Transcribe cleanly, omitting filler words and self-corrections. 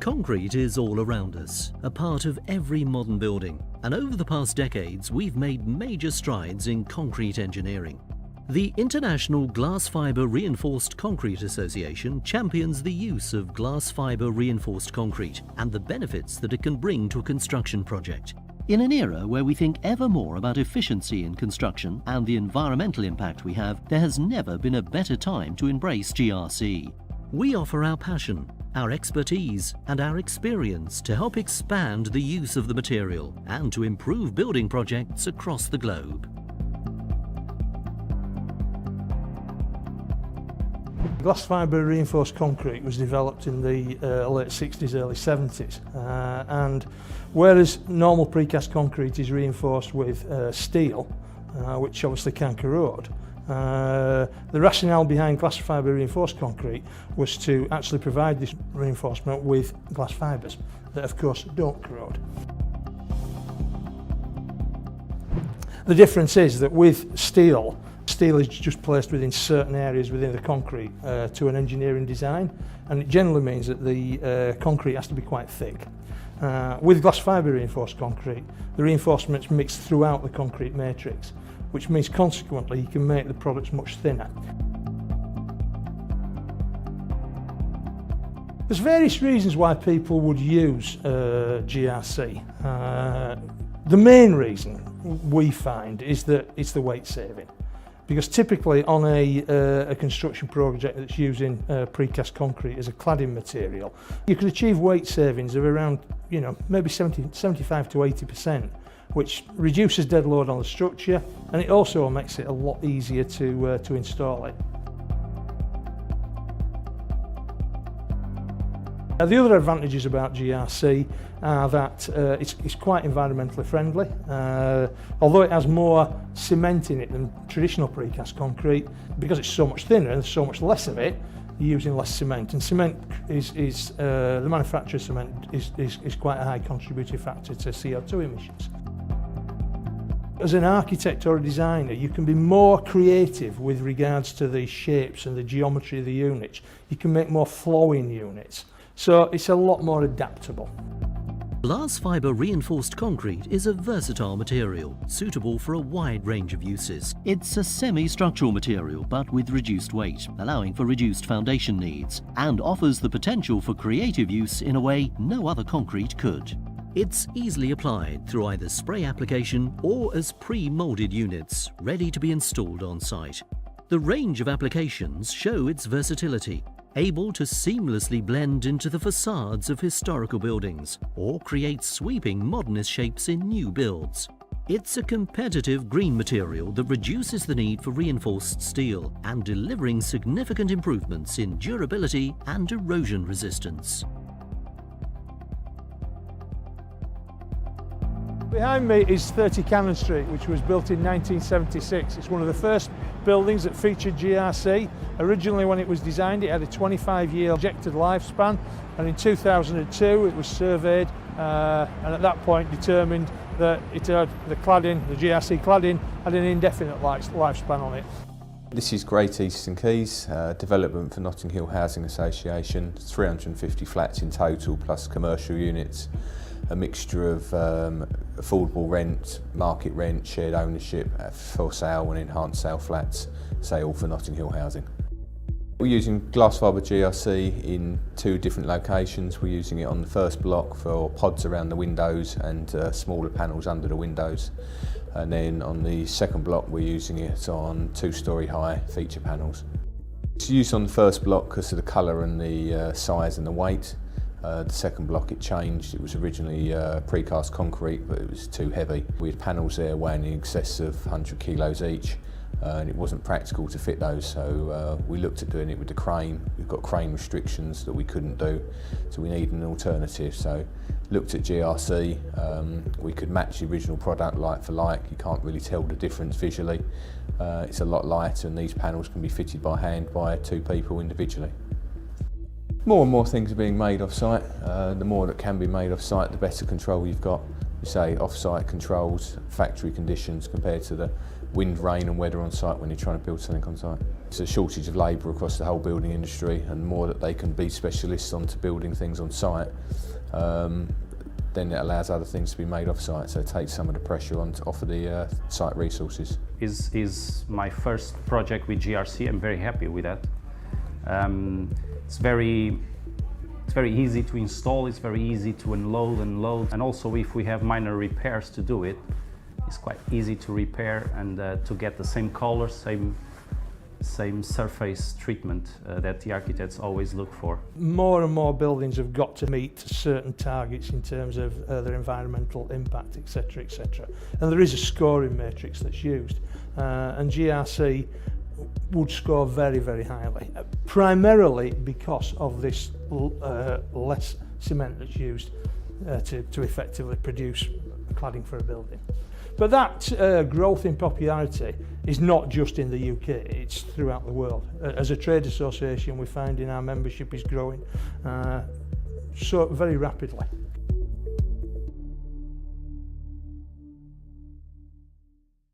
Concrete is all around us, a part of every modern building, and over the past decades we've made major strides in concrete engineering. The International Glass Fibre Reinforced Concrete Association champions the use of glass fibre reinforced concrete and the benefits that it can bring to a construction project. In an era where we think ever more about efficiency in construction and the environmental impact we have, there has never been a better time to embrace GRC. We offer our passion, our expertise and our experience to help expand the use of the material and to improve building projects across the globe. Glass fibre reinforced concrete was developed in the late 60s, early 70s, and whereas normal precast concrete is reinforced with steel, which obviously can corrode, the rationale behind glass fibre reinforced concrete was to actually provide this reinforcement with glass fibres that of course don't corrode. The difference is that with steel is just placed within certain areas within the concrete to an engineering design, and it generally means that the concrete has to be quite thick. With glass fibre reinforced concrete, the reinforcement's mixed throughout the concrete matrix, which means consequently you can make the products much thinner. There's various reasons why people would use GRC. The main reason we find is that it's the weight saving. Because typically on a construction project that's using precast concrete as a cladding material, you could achieve weight savings of around, maybe 75 to 80%, which reduces dead load on the structure, and it also makes it a lot easier to install it. The other advantages about GRC are that it's quite environmentally friendly. Although it has more cement in it than traditional precast concrete, because it's so much thinner and there's so much less of it, you're using less cement. And cement the manufacture of cement is quite a high contributing factor to CO2 emissions. As an architect or a designer, you can be more creative with regards to the shapes and the geometry of the units. You can make more flowing units. So it's a lot more adaptable. Glass fibre reinforced concrete is a versatile material, suitable for a wide range of uses. It's a semi-structural material but with reduced weight, allowing for reduced foundation needs, and offers the potential for creative use in a way no other concrete could. It's easily applied through either spray application or as pre-moulded units, ready to be installed on site. The range of applications show its versatility, able to seamlessly blend into the facades of historical buildings or create sweeping modernist shapes in new builds. It's a competitive green material that reduces the need for reinforced steel and delivering significant improvements in durability and erosion resistance. Behind me is 30 Cannon Street, which was built in 1976. It's one of the first buildings that featured GRC. Originally, when it was designed, it had a 25-year projected lifespan, and in 2002 it was surveyed and at that point determined that it had the GRC cladding had an indefinite lifespan on it. This is Great Eastern Quays, development for Notting Hill Housing Association, 350 flats in total plus commercial units. A mixture of affordable rent, market rent, shared ownership, for sale and enhanced sale flats, all for Notting Hill Housing. We're using glass fibre GRC in two different locations. We're using it on the first block for pods around the windows and smaller panels under the windows. And then on the second block we're using it on 2-storey high feature panels. It's used on the first block because of the colour and the size and the weight. The second block it changed. It was originally precast concrete, but it was too heavy. We had panels there weighing in excess of 100 kilos each, and it wasn't practical to fit those, so we looked at doing it with the crane. We've got crane restrictions that we couldn't do, so we needed an alternative. So looked at GRC. We could match the original product like for like. You can't really tell the difference visually. It's a lot lighter, and these panels can be fitted by hand by 2 people individually. More and more things are being made off site. The more that can be made off site, the better control you've got. you say, off-site controls, factory conditions compared to the wind, rain and weather on site when you're trying to build something on site. It's a shortage of labour across the whole building industry, and more that they can be specialists onto building things on site, then it allows other things to be made off-site, so it takes some of the pressure off of the site resources. Is my first project with GRC. I'm very happy with that. It's very easy to install, it's very easy to unload and load, and also if we have minor repairs to do it, it's quite easy to repair and to get the same color, same surface treatment that the architects always look for. More and more buildings have got to meet certain targets in terms of their environmental impact, etc., etc. And there is a scoring matrix that's used, and GRC would score very, very highly, primarily because of this less cement that's used to effectively produce cladding for a building. But that growth in popularity is not just in the UK, it's throughout the world. As a trade association, we find in our membership is growing so very rapidly.